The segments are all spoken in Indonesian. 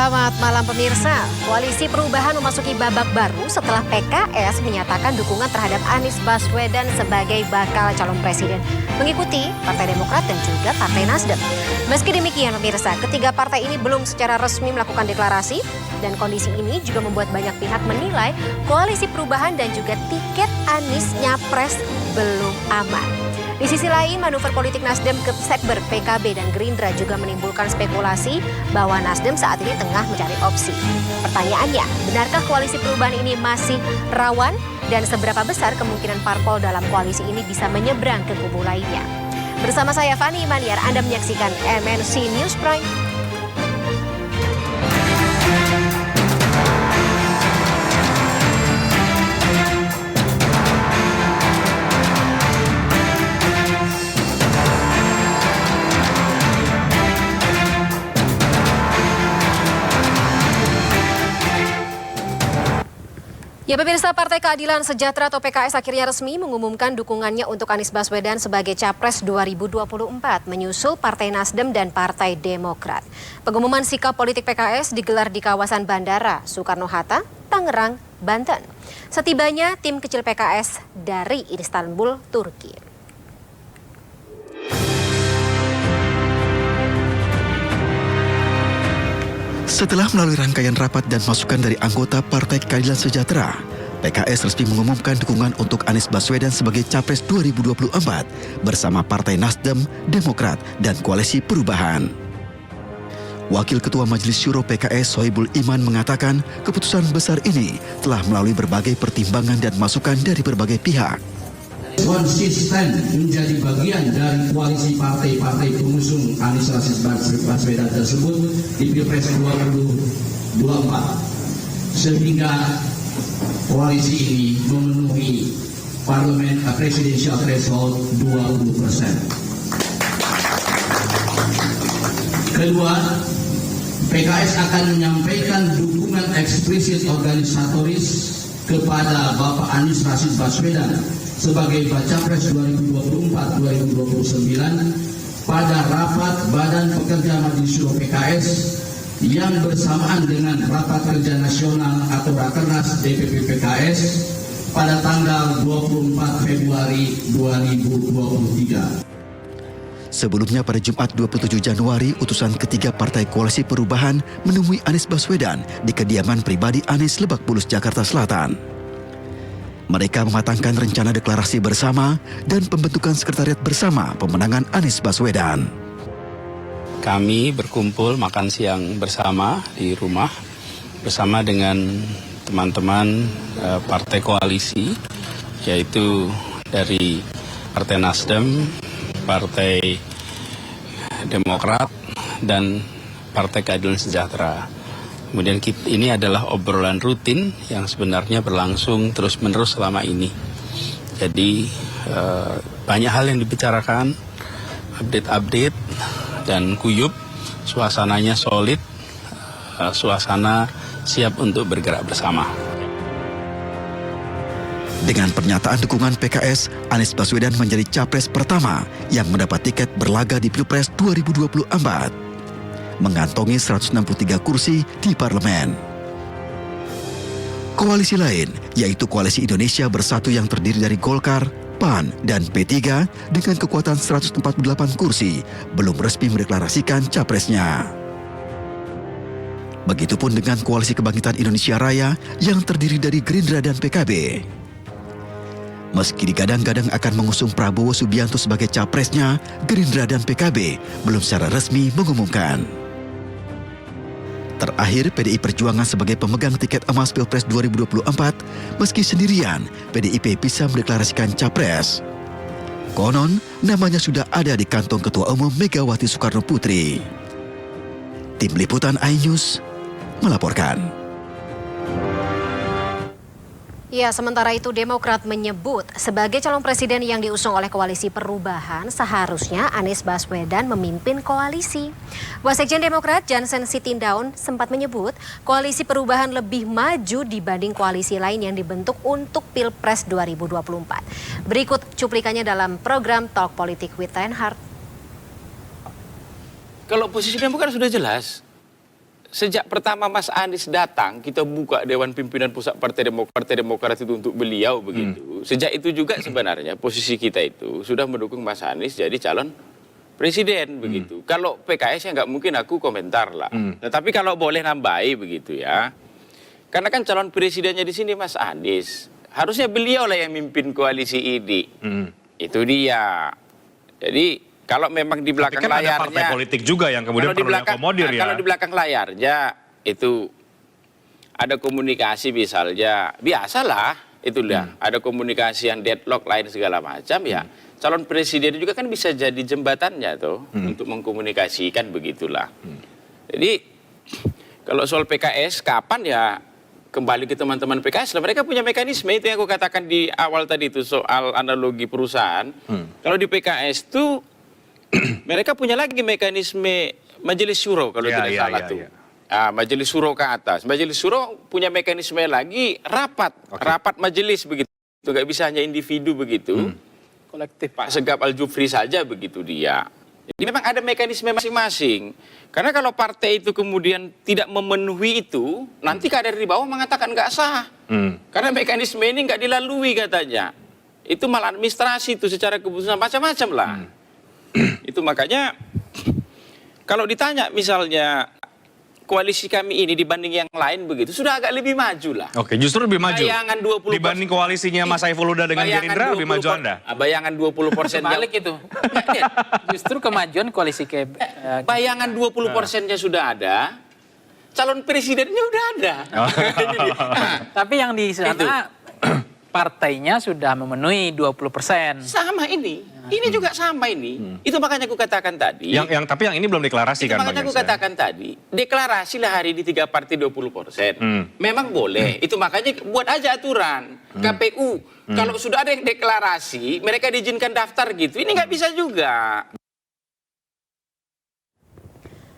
Selamat malam pemirsa. Koalisi Perubahan memasuki babak baru setelah PKS menyatakan dukungan terhadap Anies Baswedan sebagai bakal calon presiden, mengikuti Partai Demokrat dan juga Partai Nasdem. Meski demikian pemirsa, ketiga partai ini belum secara resmi melakukan deklarasi dan kondisi ini juga membuat banyak pihak menilai Koalisi Perubahan dan juga tiket Anies Nyapres belum aman. Di sisi lain, manuver politik Nasdem ke Sekber PKB dan Gerindra juga menimbulkan spekulasi bahwa Nasdem saat ini tengah mencari opsi. Pertanyaannya, benarkah koalisi perubahan ini masih rawan dan seberapa besar kemungkinan parpol dalam koalisi ini bisa menyeberang ke kubu lainnya? Bersama saya Fani Maniar, Anda menyaksikan MNC News Prime. Ya pemirsa, Partai Keadilan Sejahtera atau PKS akhirnya resmi mengumumkan dukungannya untuk Anies Baswedan sebagai Capres 2024 menyusul Partai Nasdem dan Partai Demokrat. Pengumuman sikap politik PKS digelar di kawasan Bandara Soekarno-Hatta, Tangerang, Banten. Setibanya tim kecil PKS dari Istanbul, Turki. Setelah melalui rangkaian rapat dan masukan dari anggota Partai Keadilan Sejahtera, PKS resmi mengumumkan dukungan untuk Anies Baswedan sebagai Capres 2024 bersama Partai Nasdem, Demokrat, dan Koalisi Perubahan. Wakil Ketua Majelis Syuro PKS Sohibul Iman mengatakan keputusan besar ini telah melalui berbagai pertimbangan dan masukan dari berbagai pihak. Konsisten menjadi bagian dari koalisi partai-partai pengusung Anies Baswedan tersebut di Pilpres 2024 sehingga koalisi ini memenuhi parlemen presidensial threshold 20%. Kedua, PKS akan menyampaikan dukungan eksplisit organisatoris kepada Bapak Anies Rashid Baswedan sebagai Bacapres 2024-2029 pada rapat Badan Pekerja Majelis Syuro PKS yang bersamaan dengan rapat kerja nasional atau Rakernas DPP PKS pada tanggal 24 Februari 2023. Sebelumnya pada Jumat 27 Januari, utusan ketiga Partai Koalisi Perubahan menemui Anies Baswedan di kediaman pribadi Anies Lebak Bulus, Jakarta Selatan. Mereka mematangkan rencana deklarasi bersama dan pembentukan sekretariat bersama pemenangan Anies Baswedan. Kami berkumpul makan siang bersama di rumah bersama dengan teman-teman partai koalisi, yaitu dari Partai Nasdem, Partai Demokrat, dan Partai Keadilan Sejahtera. Kemudian ini adalah obrolan rutin yang sebenarnya berlangsung terus-menerus selama ini. Jadi banyak hal yang dibicarakan, update-update dan guyup, suasananya solid, suasana siap untuk bergerak bersama. Dengan pernyataan dukungan PKS, Anies Baswedan menjadi capres pertama yang mendapat tiket berlaga di Pilpres 2024. Mengantongi 163 kursi di parlemen. Koalisi lain, yaitu Koalisi Indonesia Bersatu yang terdiri dari Golkar, PAN, dan P3 dengan kekuatan 148 kursi, belum resmi mendeklarasikan capresnya. Begitupun dengan Koalisi Kebangkitan Indonesia Raya yang terdiri dari Gerindra dan PKB. Meski digadang-gadang akan mengusung Prabowo Subianto sebagai capresnya, Gerindra dan PKB belum secara resmi mengumumkan. Terakhir, PDI Perjuangan sebagai pemegang tiket emas Pilpres 2024, meski sendirian, PDIP bisa mendeklarasikan capres. Konon, namanya sudah ada di kantong Ketua Umum Megawati Soekarno Putri. Tim Liputan iNews melaporkan. Ya, sementara itu Demokrat menyebut sebagai calon presiden yang diusung oleh Koalisi Perubahan seharusnya Anies Baswedan memimpin koalisi. Wasekjen Demokrat Jansen Sitindaun sempat menyebut Koalisi Perubahan lebih maju dibanding koalisi lain yang dibentuk untuk Pilpres 2024. Berikut cuplikannya dalam program Talk Politik with Reinhardt. Kalau posisi Demokrat sudah jelas. sejak pertama Mas Anies datang, kita buka Dewan Pimpinan Pusat Partai Demokrat itu untuk beliau begitu. Sejak itu juga sebenarnya posisi kita itu sudah mendukung Mas Anies jadi calon presiden begitu. Kalau PKS ya nggak mungkin aku komentar lah. Nah, tapi kalau boleh nambahi begitu ya. Karena kan calon presidennya di sini Mas Anies. Harusnya beliau lah yang mimpin koalisi ini. Itu dia. Jadi kalau memang di belakang Tapi kan layarnya, ada partai politik juga yang kemudian perlu akomodir ya. Kalau di belakang layarnya itu ada komunikasi misalnya, biasalah itulah. Ada komunikasi yang deadlock lain segala macam ya. Calon presiden juga kan bisa jadi jembatannya tuh untuk mengkomunikasikan begitulah. Jadi kalau soal PKS kapan ya kembali ke teman-teman PKS, mereka punya mekanisme itu yang aku katakan di awal tadi itu soal analogi perusahaan. Kalau di PKS tuh mereka punya lagi mekanisme majelis syuro kalau tidak salah tuh. Majelis syuro ke atas. Majelis syuro punya mekanisme lagi rapat majelis begitu. Nggak bisa hanya individu begitu. Kolektif Pak Segap Al-Jufri saja begitu dia. Jadi memang ada mekanisme masing-masing. Karena kalau partai itu kemudian tidak memenuhi itu, nanti kader di bawah mengatakan nggak sah. Karena mekanisme ini nggak dilalui katanya. Itu malah administrasi itu secara keputusan macam-macam lah. Itu makanya kalau ditanya misalnya koalisi kami ini dibanding yang lain begitu sudah agak lebih maju lah. Oke, justru lebih maju. Bayangan 20% dibanding koalisinya Mas Saiful Huda dengan Gerindra lebih maju Anda. Bayangan 20% balik itu. Justru kemajuan koalisi bayangan 20%-nya sudah ada. Calon presidennya udah ada. Tapi yang di sana partainya sudah memenuhi 20%. Sama ini. Ini juga sama ini. Itu makanya aku katakan tadi. Tapi yang ini belum deklarasi itu kan? makanya aku katakan tadi. Deklarasilah hari ini 3 partai 20%. Memang boleh. Itu makanya buat aja aturan. KPU. Kalau sudah ada yang deklarasi, mereka diizinkan daftar gitu. Ini nggak bisa juga.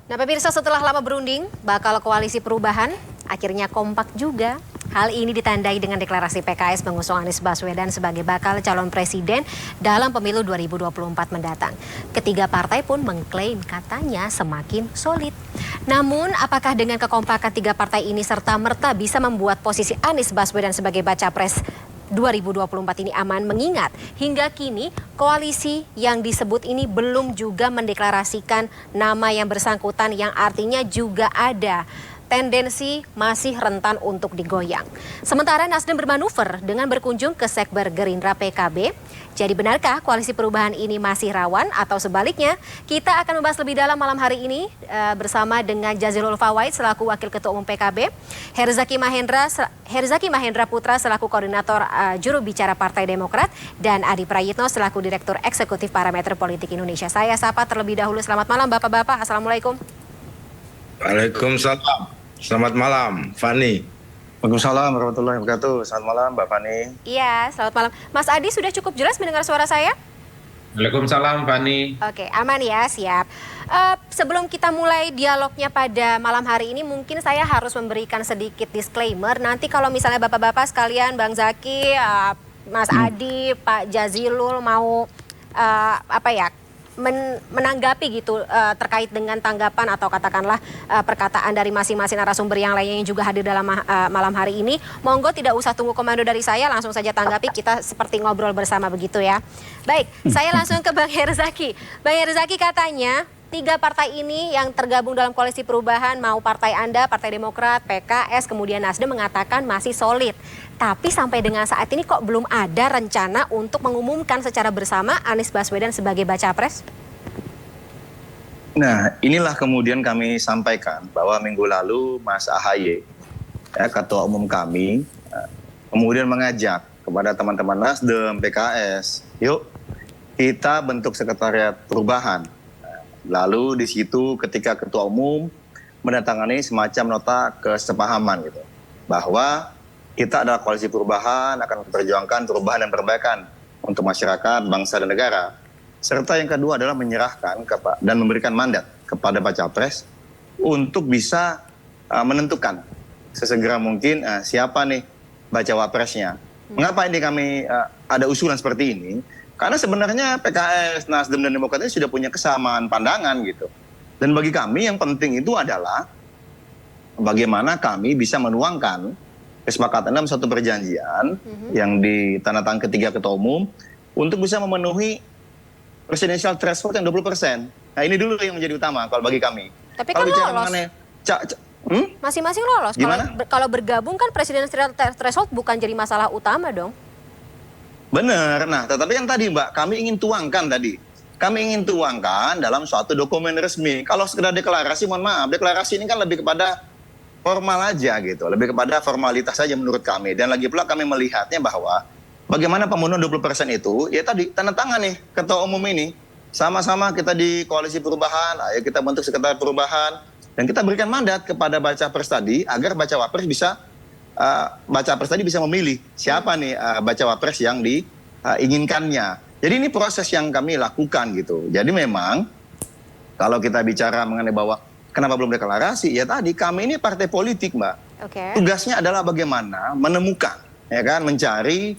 Nah pemirsa, setelah lama berunding, bakal koalisi perubahan akhirnya kompak juga. Hal ini ditandai dengan deklarasi PKS mengusung Anies Baswedan sebagai bakal calon presiden dalam pemilu 2024 mendatang. Ketiga partai pun mengklaim katanya semakin solid. Namun apakah dengan kekompakan tiga partai ini serta-merta bisa membuat posisi Anies Baswedan sebagai baca pres 2024 ini aman, mengingat hingga kini koalisi yang disebut ini belum juga mendeklarasikan nama yang bersangkutan, yang artinya juga ada tendensi masih rentan untuk digoyang. Sementara Nasdem bermanuver dengan berkunjung ke Sekber Gerindra PKB. Jadi benarkah koalisi perubahan ini masih rawan atau sebaliknya? Kita akan membahas lebih dalam malam hari ini bersama dengan Jazilul Fawait selaku Wakil Ketua Umum PKB, Herzaki Mahendra Putra selaku Koordinator Juru Bicara Partai Demokrat, dan Adi Prayitno selaku Direktur Eksekutif Parameter Politik Indonesia. Saya sapa terlebih dahulu. Selamat malam Bapak-Bapak. Assalamualaikum. Waalaikumsalam. Selamat malam, Fani. Waalaikumsalam warahmatullahi wabarakatuh. Selamat malam, Mbak Fani. Iya, selamat malam. Mas Adi sudah cukup jelas mendengar suara saya? Waalaikumsalam, Fani. Oke, aman ya, siap. Sebelum kita mulai dialognya pada malam hari ini, mungkin saya harus memberikan sedikit disclaimer. Nanti kalau misalnya Bapak-Bapak sekalian, Bang Zaki, Mas Adi, Pak Jazilul mau menanggapi gitu terkait dengan tanggapan atau katakanlah perkataan dari masing-masing narasumber yang lainnya yang juga hadir dalam malam hari ini. Monggo tidak usah tunggu komando dari saya, langsung saja tanggapi, kita seperti ngobrol bersama begitu ya. Baik, saya langsung ke Bang Herzaki. Bang Herzaki, katanya tiga partai ini yang tergabung dalam koalisi perubahan, mau partai Anda, Partai Demokrat, PKS, kemudian Nasdem, mengatakan masih solid. Tapi sampai dengan saat ini kok belum ada rencana untuk mengumumkan secara bersama Anies Baswedan sebagai baca pres? Nah, inilah kemudian kami sampaikan bahwa minggu lalu Mas AHY, Ketua Umum kami, kemudian mengajak kepada teman-teman Nasdem, PKS, yuk kita bentuk sekretariat perubahan. Lalu di situ ketika Ketua Umum mendatangani semacam nota kesepahaman gitu, bahwa kita adalah koalisi perubahan, akan memperjuangkan perubahan dan perbaikan untuk masyarakat, bangsa, dan negara. Serta yang kedua adalah menyerahkan dan memberikan mandat kepada Baca Pres untuk bisa menentukan sesegera mungkin siapa nih Baca Wapresnya. Mengapa ini kami ada usulan seperti ini? Karena sebenarnya PKS, Nasdem, dan Demokrat ini sudah punya kesamaan pandangan gitu. Dan bagi kami yang penting itu adalah bagaimana kami bisa menuangkan kesepakatan dalam satu perjanjian yang ditandatangani ketiga ketua umum untuk bisa memenuhi presidential threshold yang 20%. Nah ini dulu yang menjadi utama kalau bagi kami. Tapi kalau kan bicara lolos. mengenai Masing-masing lolos. Kalau bergabung kan presidential threshold bukan jadi masalah utama dong. Benar. Nah, tetapi yang tadi Mbak, kami ingin tuangkan tadi. Kami ingin tuangkan dalam suatu dokumen resmi. Kalau sekedar deklarasi, mohon maaf, deklarasi ini kan lebih kepada formal aja gitu. Lebih kepada formalitas saja menurut kami. Dan lagi pula kami melihatnya bahwa bagaimana pemenuhan 20% itu, ya tadi, tanda tangan nih ketua umum ini. Sama-sama kita di koalisi perubahan, ayo kita bentuk sekretariat perubahan. Dan kita berikan mandat kepada baca pres tadi agar baca wapres bisa memilih siapa nih baca wapres yang diinginkannya. Jadi ini proses yang kami lakukan gitu. Jadi memang kalau kita bicara mengenai bahwa kenapa belum deklarasi, ya tadi kami ini partai politik Mbak. Tugasnya adalah bagaimana menemukan, ya kan, mencari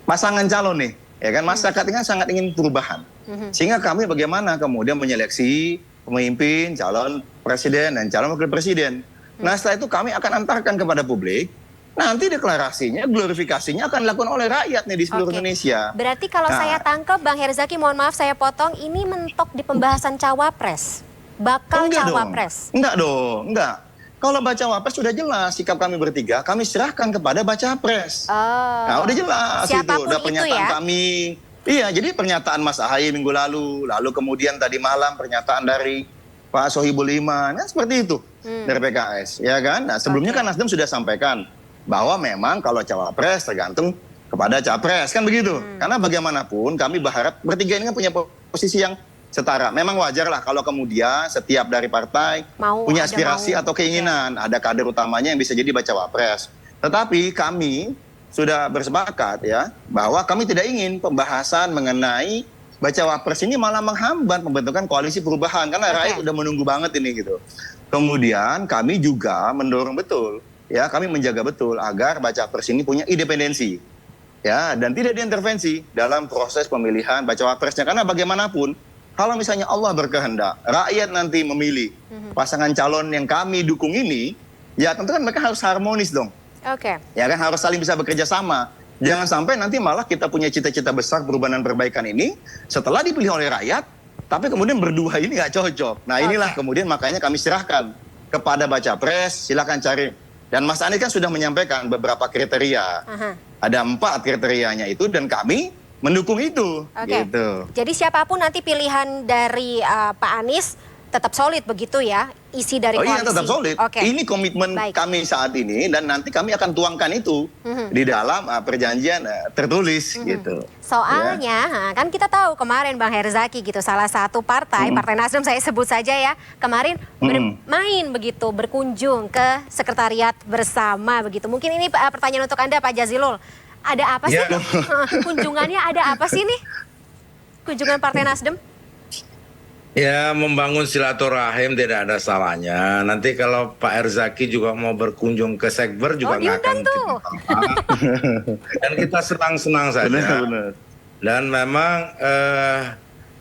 pasangan calon nih, ya kan, masyarakat ini kan sangat ingin perubahan. Sehingga kami bagaimana kemudian menyeleksi pemimpin, calon presiden dan calon wakil presiden. Nah setelah itu kami akan antarkan kepada publik. Nanti deklarasinya, glorifikasinya akan dilakukan oleh rakyat nih di seluruh Indonesia. Berarti kalau saya tangkap Bang Herzaki, mohon maaf saya potong, ini mentok di pembahasan cawapres, bakal cawapres. Enggak dong, enggak. Kalau baca wapres sudah jelas sikap kami bertiga, kami serahkan kepada baca pres. Nah udah jelas siapapun itu, udah pernyataan ya? kami. Iya, jadi pernyataan Mas Ahaye minggu lalu kemudian tadi malam pernyataan dari Pak Sohibul Iman, kan seperti itu dari PKS, ya kan? Nah sebelumnya kan Nasdem sudah sampaikan bahwa memang kalau cawapres tergantung kepada capres, kan begitu? Karena bagaimanapun kami berharap bertiga ini kan punya posisi yang setara. Memang wajar lah kalau kemudian setiap dari partai punya aspirasi atau keinginan, ada kader utamanya yang bisa jadi baca wapres. Tetapi kami sudah bersepakat ya bahwa kami tidak ingin pembahasan mengenai baca wapres ini malah menghambat pembentukan koalisi perubahan karena rakyat udah menunggu banget ini gitu. Kemudian kami juga mendorong betul ya, kami menjaga betul agar baca wapres ini punya independensi ya dan tidak diintervensi dalam proses pemilihan baca wapresnya, karena bagaimanapun kalau misalnya Allah berkehendak rakyat nanti memilih pasangan calon yang kami dukung ini, ya tentu kan mereka harus harmonis dong. Ya kan, harus saling bisa bekerja sama. Jangan sampai nanti malah kita punya cita-cita besar perubahan dan perbaikan ini setelah dipilih oleh rakyat, tapi kemudian berdua ini nggak cocok. Nah inilah kemudian makanya kami serahkan kepada baca pres, silakan cari. Dan Mas Anies kan sudah menyampaikan beberapa kriteria. Ada 4 kriterianya itu dan kami mendukung itu. Gitu. Jadi siapapun nanti pilihan dari Pak Anies tetap solid begitu ya, isi dari koalisi. Iya tetap solid. Ini komitmen kami saat ini dan nanti kami akan tuangkan itu di dalam perjanjian tertulis gitu. Soalnya kan kita tahu kemarin Bang Herzaki gitu, salah satu partai, Partai Nasdem saya sebut saja ya, kemarin bermain begitu, berkunjung ke sekretariat bersama begitu. Mungkin ini pertanyaan untuk Anda Pak Jazilul. Ada apa sih? Kunjungannya ada apa sih nih? Kunjungan Partai Nasdem? Ya, membangun silaturahim tidak ada salahnya. Nanti kalau Pak Herzaki juga mau berkunjung ke Sekber juga nggak akan dan kita senang-senang saja. Benar. Dan memang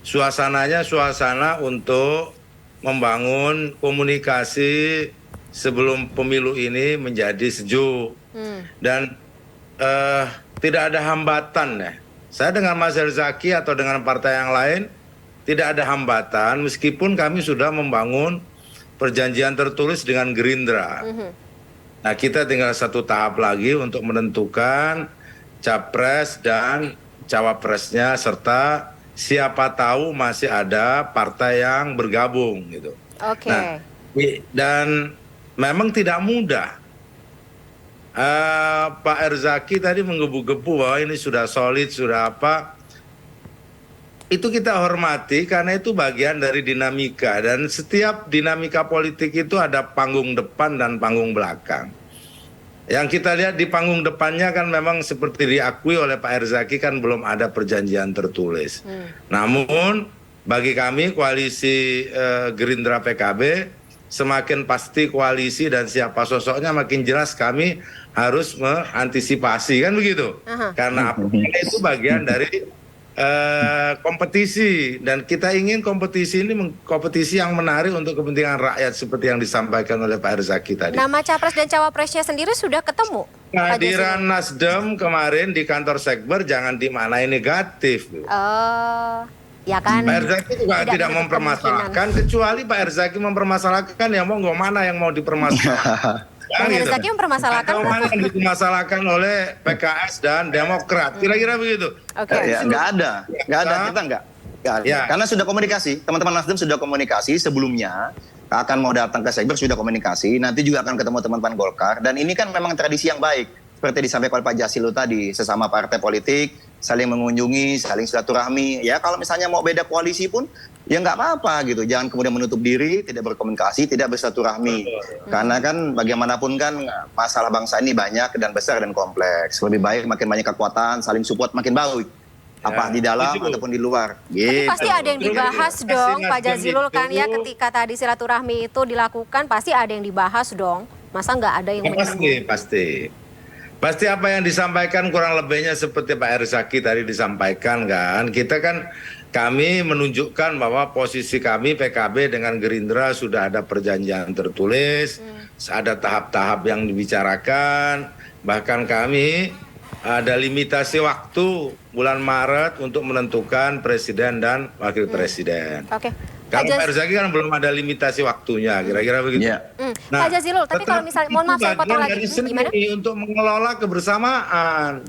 suasananya suasana untuk membangun komunikasi sebelum pemilu ini menjadi sejuk. Dan tidak ada hambatan ya. Saya dengan Mas Herzaki atau dengan partai yang lain tidak ada hambatan meskipun kami sudah membangun perjanjian tertulis dengan Gerindra. Nah kita tinggal satu tahap lagi untuk menentukan capres dan cawapresnya serta siapa tahu masih ada partai yang bergabung gitu. Nah, dan memang tidak mudah. Pak Herzaki tadi menggebu-gebu bahwa ini sudah solid, sudah apa. Itu kita hormati karena itu bagian dari dinamika. Dan setiap dinamika politik itu ada panggung depan dan panggung belakang. Yang kita lihat di panggung depannya kan memang seperti diakui oleh Pak Herzaki kan belum ada perjanjian tertulis. Namun bagi kami koalisi Gerindra PKB semakin pasti koalisi dan siapa sosoknya makin jelas kami harus mengantisipasi kan begitu. Karena itu bagian dari kompetisi, dan kita ingin kompetisi ini kompetisi yang menarik untuk kepentingan rakyat seperti yang disampaikan oleh Pak Herzaki tadi. Nama capres dan cawapresnya sendiri sudah ketemu? Kehadiran Nasdem kemarin di kantor Sekber jangan dimaknai negatif. Ya kan. Pak Herzaki juga tidak mempermasalahkan, kecuali Pak Herzaki mempermasalahkan, ya monggo, mana yang mau dipermasalahkan. Pak Herzaki mempermasalahkan atau mana yang dimasalahkan oleh PKS dan Demokrat, kira-kira begitu. Ya, nggak ada, kita nggak ada. Ya. Karena sudah komunikasi, teman-teman Nasdem sudah komunikasi sebelumnya, akan mau datang ke Sekber sudah komunikasi, nanti juga akan ketemu teman-teman Golkar, dan ini kan memang tradisi yang baik, seperti disampaikan oleh Pak Jasilu tadi, sesama partai politik, saling mengunjungi, saling silaturahmi, ya kalau misalnya mau beda koalisi pun, ya nggak apa-apa gitu, jangan kemudian menutup diri, tidak berkomunikasi, tidak bersilaturahmi. Karena kan bagaimanapun kan masalah bangsa ini banyak dan besar dan kompleks. Lebih baik makin banyak kekuatan, saling support makin baik. Apa di dalam ataupun di luar. Tapi pasti ada yang dibahas dong, Pak Jazilul, kan ya, ketika tadi silaturahmi itu dilakukan, pasti ada yang dibahas dong. Masa nggak ada yang Pasti apa yang disampaikan kurang lebihnya seperti Pak Herzaki tadi disampaikan kan. Kami menunjukkan bahwa posisi kami PKB dengan Gerindra sudah ada perjanjian tertulis, ada tahap-tahap yang dibicarakan, bahkan kami ada limitasi waktu bulan Maret untuk menentukan presiden dan wakil presiden. Kalau Pak Herzaki kan belum ada limitasi waktunya, kira-kira begitu. Nah, Pak Jazilul, tapi kalau misalnya, mohon maaf saya potong lagi, gimana? Untuk mengelola kebersamaan.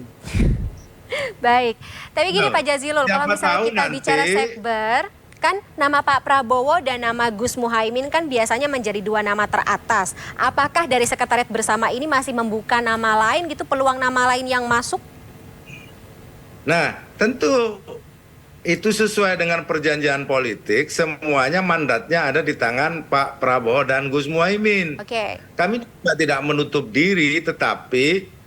Baik, tapi gini Pak Jazilul, kalau misalnya kita bicara Sekber, kan nama Pak Prabowo dan nama Gus Muhaimin kan biasanya menjadi dua nama teratas. Apakah dari sekretariat bersama ini masih membuka nama lain gitu, peluang nama lain yang masuk? Nah, tentu itu sesuai dengan perjanjian politik, semuanya mandatnya ada di tangan Pak Prabowo dan Gus Muhaimin. Kami juga tidak menutup diri, tetapi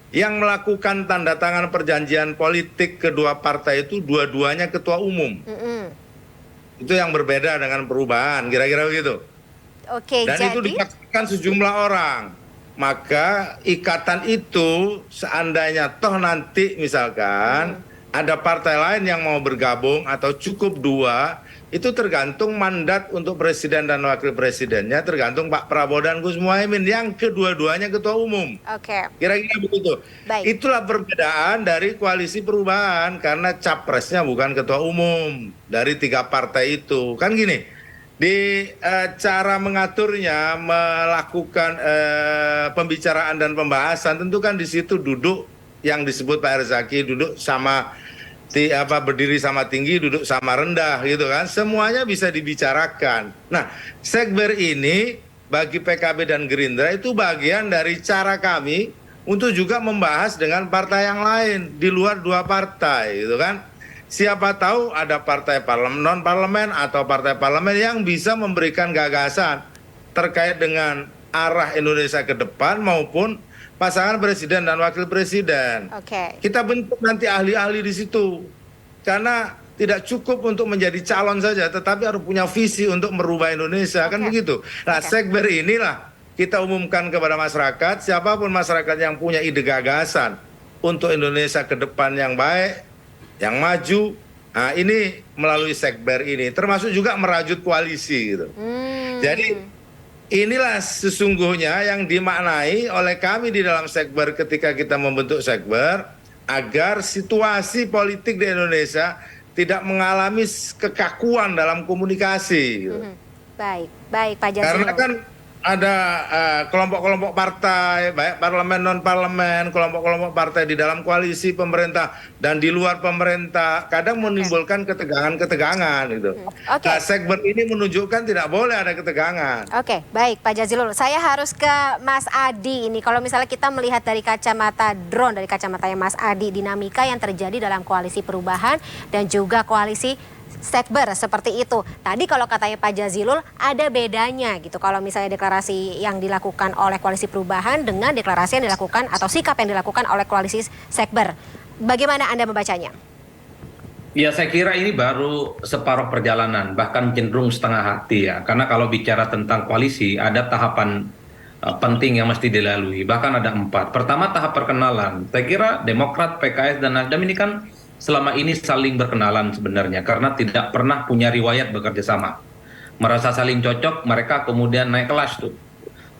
yang melakukan tanda tangan perjanjian politik kedua partai itu dua-duanya ketua umum. Itu yang berbeda dengan perubahan, kira-kira begitu. Dan itu disaksikan sejumlah orang. Maka ikatan itu seandainya toh nanti misalkan ada partai lain yang mau bergabung atau cukup dua, itu tergantung mandat untuk presiden dan wakil presidennya, tergantung Pak Prabowo dan Gus Muhaimin yang kedua-duanya ketua umum. Kira-kira begitu. Itulah perbedaan dari koalisi perubahan, karena capresnya bukan ketua umum dari tiga partai itu. Kan gini, di cara mengaturnya, melakukan pembicaraan dan pembahasan, tentu kan di situ duduk yang disebut Pak Herzaki, duduk sama berdiri sama tinggi, duduk sama rendah gitu kan, semuanya bisa dibicarakan. Nah, Sekber ini bagi PKB dan Gerindra itu bagian dari cara kami untuk juga membahas dengan partai yang lain di luar dua partai gitu kan. Siapa tahu ada partai non parlemen atau partai parlemen yang bisa memberikan gagasan terkait dengan arah Indonesia ke depan maupun pasangan presiden dan wakil presiden. Kita bentuk nanti ahli-ahli di situ. Karena tidak cukup untuk menjadi calon saja, tetapi harus punya visi untuk merubah Indonesia, kan begitu. Nah, Sekber inilah kita umumkan kepada masyarakat, siapapun masyarakat yang punya ide gagasan untuk Indonesia ke depan yang baik, yang maju, nah ini melalui Sekber ini, termasuk juga merajut koalisi gitu. Jadi inilah sesungguhnya yang dimaknai oleh kami di dalam Sekber ketika kita membentuk Sekber, agar situasi politik di Indonesia tidak mengalami kekakuan dalam komunikasi. Baik Pak Jazilul. Karena kan ada kelompok-kelompok partai, baik parlemen non parlemen, kelompok-kelompok partai di dalam koalisi pemerintah dan di luar pemerintah, kadang menimbulkan ketegangan-ketegangan gitu. Nah, Sekber ini menunjukkan tidak boleh ada ketegangan. Baik Pak Jazilul, saya harus ke Mas Adi ini. Kalau misalnya kita melihat dari kacamata drone, dari kacamatanya Mas Adi, dinamika yang terjadi dalam koalisi perubahan dan juga koalisi Sekber seperti itu. Tadi kalau katanya Pak Jazilul ada bedanya gitu, kalau misalnya deklarasi yang dilakukan oleh koalisi perubahan dengan deklarasi yang dilakukan atau sikap yang dilakukan oleh koalisi Sekber. Bagaimana Anda membacanya? Ya, saya kira ini baru separuh perjalanan, bahkan cenderung setengah hati ya. Karena kalau bicara tentang koalisi, ada tahapan penting yang mesti dilalui. Bahkan ada 4. Pertama, tahap perkenalan. Saya kira Demokrat, PKS, dan Nasdem ini kan selama ini saling berkenalan sebenarnya karena tidak pernah punya riwayat bekerja sama. Merasa saling cocok, mereka kemudian naik kelas tuh.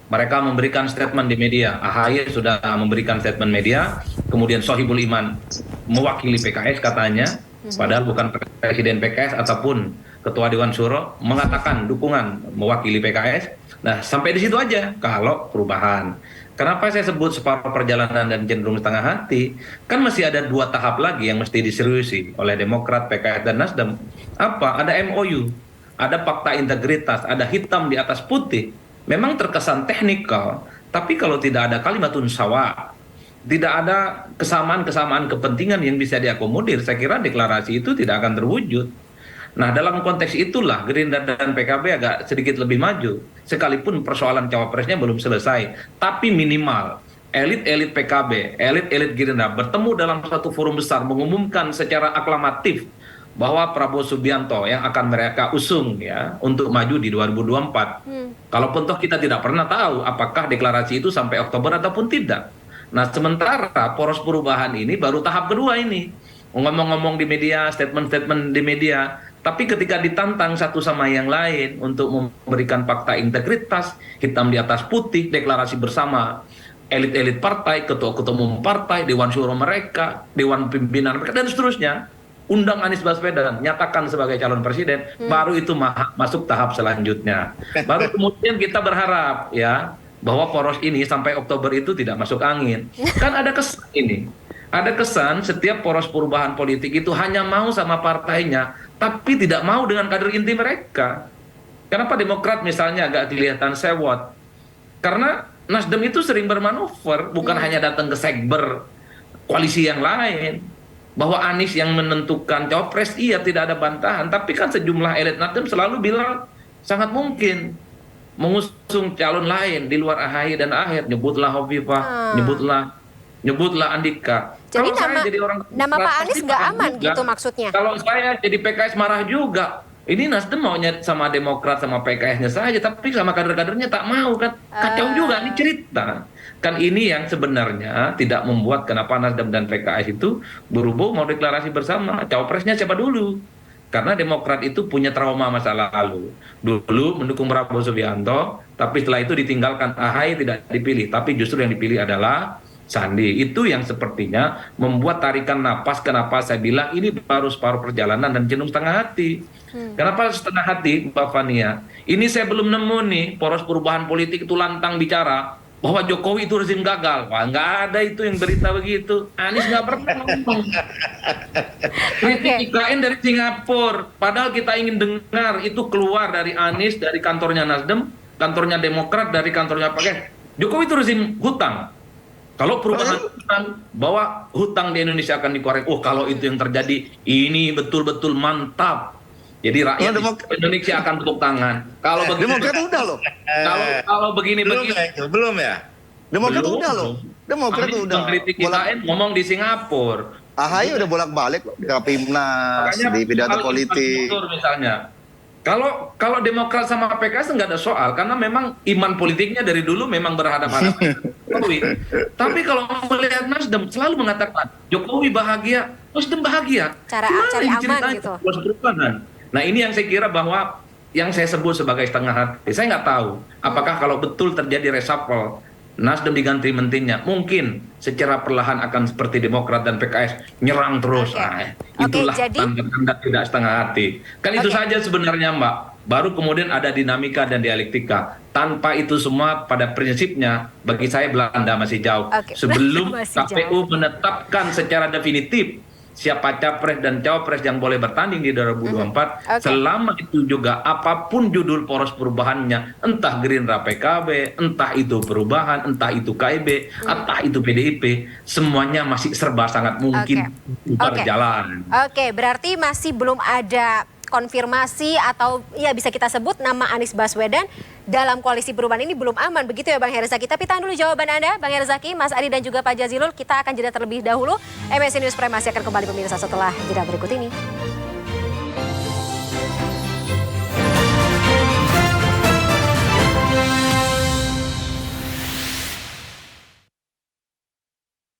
Mereka memberikan statement di media. AHY sudah memberikan statement media, kemudian Sohibul Iman mewakili PKS katanya, padahal bukan presiden PKS ataupun ketua Dewan Syuro, mengatakan dukungan mewakili PKS. Nah, sampai di situ aja kalau perubahan. Kenapa saya sebut separuh perjalanan dan cenderung setengah hati? Kan masih ada 2 tahap lagi yang mesti diseriusi oleh Demokrat, PKS, dan Nasdem. Apa? Ada MOU, ada fakta integritas, ada hitam di atas putih. Memang terkesan teknikal, tapi kalau tidak ada kalimatun sawa, tidak ada kesamaan-kesamaan kepentingan yang bisa diakomodir, saya kira deklarasi itu tidak akan terwujud. Nah, dalam konteks itulah Gerindra dan PKB agak sedikit lebih maju, sekalipun persoalan cawapresnya belum selesai. Tapi minimal elit-elit PKB, elit-elit Gerindra bertemu dalam satu forum besar mengumumkan secara aklamatif bahwa Prabowo Subianto yang akan mereka usung ya untuk maju di 2024. Kalaupun toh kita tidak pernah tahu apakah deklarasi itu sampai Oktober ataupun tidak. Nah, sementara poros perubahan ini baru tahap kedua ini. Ngomong-ngomong di media, statement-statement di media, tapi ketika ditantang satu sama yang lain untuk memberikan fakta integritas, hitam di atas putih, deklarasi bersama elit-elit partai, ketua-ketua umum partai, Dewan Syuro mereka, Dewan Pimpinan mereka, dan seterusnya, undang Anies Baswedan, nyatakan sebagai calon presiden, baru itu masuk tahap selanjutnya. Baru kemudian kita berharap ya bahwa poros ini sampai Oktober itu tidak masuk angin. Kan ada kesan ini. Ada kesan setiap poros perubahan politik itu hanya mau sama partainya, tapi tidak mau dengan kader inti mereka. Kenapa Demokrat misalnya agak kelihatan sewot? Karena Nasdem itu sering bermanuver, bukan hanya datang ke sekber koalisi yang lain. Bahwa Anies yang menentukan cawapres, iya tidak ada bantahan. Tapi kan sejumlah elit Nasdem selalu bilang sangat mungkin mengusung calon lain di luar AHY dan Aher. Nyebutlah Hovifah, nyebutlah Andika. Jadi kalau saya jadi orang nama Pak Anies nggak aman juga, gitu maksudnya? Kalau saya jadi PKS marah juga. Ini Nasdem maunya sama Demokrat sama PKS-nya saja, tapi sama kader-kadernya tak mau kan. Kacau juga ini cerita. Kan ini yang sebenarnya tidak membuat kenapa Nasdem dan PKS itu buru-buru mau deklarasi bersama. Cawapresnya siapa dulu? Karena Demokrat itu punya trauma masa lalu. Dulu mendukung Prabowo Subianto, tapi setelah itu ditinggalkan AHY tidak dipilih. Tapi justru yang dipilih adalah Sandi. Itu yang sepertinya membuat tarikan napas kenapa saya bilang ini baru separuh perjalanan dan cenderung setengah hati. Kenapa setengah hati Mbak Fania? Ini saya belum nemu nih poros perubahan politik itu lantang bicara bahwa Jokowi itu rezim gagal. Wah, nggak ada itu yang berita begitu. Anies nggak pernah ngomong. Kritik IKN dari Singapura. Padahal kita ingin dengar itu keluar dari Anies, dari kantornya Nasdem, kantornya Demokrat, dari kantornya PKS. Jokowi itu rezim hutang. Kalau perubahan hutang, bahwa hutang di Indonesia akan dikorek. Oh, kalau itu yang terjadi, ini betul-betul mantap. Jadi rakyat Indonesia akan tepuk tangan. Kalau begini, Demokrat udah loh. Kalau begini-begini, belum ya? Demokrat udah loh. Demokrat udah. Kritik IKN ngomong di Singapura. AHY udah bolak-balik loh di Rapimnas, di pidato politik. Misalnya. Kalau Demokrat sama PKS nggak ada soal, karena memang iman politiknya dari dulu memang berhadapan Jokowi. Tapi kalau melihat Nasdem selalu mengatakan Jokowi bahagia, Nasdem bahagia. Cari aman gitu. Nah, ini yang saya kira bahwa yang saya sebut sebagai setengah hati. Saya nggak tahu apakah kalau betul terjadi reshuffle, Nasdem diganti menterinya, mungkin secara perlahan akan seperti Demokrat dan PKS nyerang terus. Itulah tanda-tanda tidak setengah hati. Kan itu saja sebenarnya Mbak. Baru kemudian ada dinamika dan dialektika. Tanpa itu semua pada prinsipnya bagi saya Belanda masih jauh. Sebelum KPU menetapkan secara definitif siapa capres dan cawapres yang boleh bertanding di 2024, selama itu juga apapun judul poros perubahannya, entah Gerindra PKB, entah itu perubahan, entah itu KIB, entah itu PDIP, semuanya masih serba sangat mungkin berjalan. Oke, berarti masih belum ada konfirmasi atau ya bisa kita sebut nama Anies Baswedan dalam koalisi perubahan ini belum aman, begitu ya Bang Herzaki. Tapi tahan dulu jawaban Anda, Bang Herzaki, Mas Adi dan juga Pak Jazilul. Kita akan jeda terlebih dahulu. MNC News Prime masih akan kembali pemirsa setelah jeda berikut ini.